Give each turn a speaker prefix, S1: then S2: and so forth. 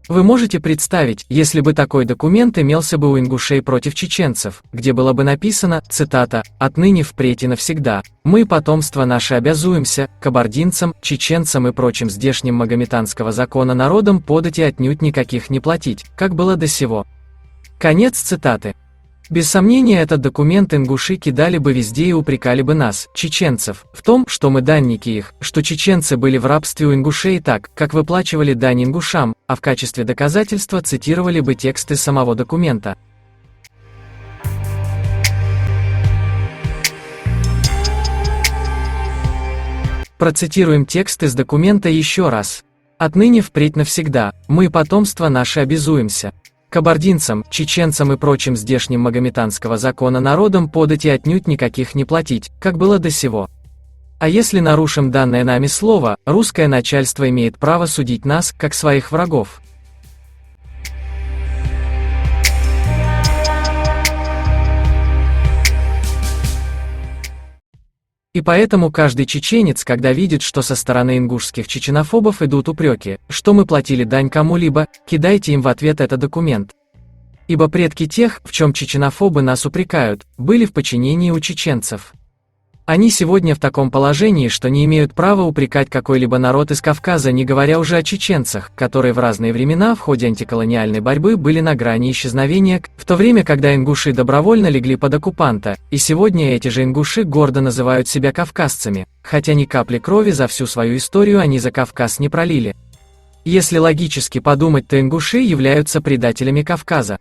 S1: Вы можете представить, если бы такой документ имелся бы у ингушей против чеченцев, где было бы написано, цитата, «Отныне впредь и навсегда, мы, потомство наше, обязуемся, кабардинцам, чеченцам и прочим здешним магометанского закона народам подать и отнюдь никаких не платить, как было до сего». Конец цитаты. Без сомнения, этот документ ингуши кидали бы везде и упрекали бы нас, чеченцев, в том, что мы данники их, что чеченцы были в рабстве у ингушей так, как выплачивали дань ингушам, а в качестве доказательства цитировали бы тексты самого документа. Процитируем текст из документа еще раз. «Отныне впредь навсегда, мы, потомство наше, обязуемся кабардинцам, чеченцам и прочим здешним магометанского закона народам подать и отнюдь никаких не платить, как было до сего. А если нарушим данное нами слово, русское начальство имеет право судить нас, как своих врагов». И поэтому каждый чеченец, когда видит, что со стороны ингушских чеченофобов идут упреки, что мы платили дань кому-либо, кидайте им в ответ этот документ. Ибо предки тех, в чем чеченофобы нас упрекают, были в подчинении у чеченцев. Они сегодня в таком положении, что не имеют права упрекать какой-либо народ из Кавказа, не говоря уже о чеченцах, которые в разные времена в ходе антиколониальной борьбы были на грани исчезновения, в то время, когда ингуши добровольно легли под оккупанта, и сегодня эти же ингуши гордо называют себя кавказцами, хотя ни капли крови за всю свою историю они за Кавказ не пролили. Если логически подумать, то ингуши являются предателями Кавказа.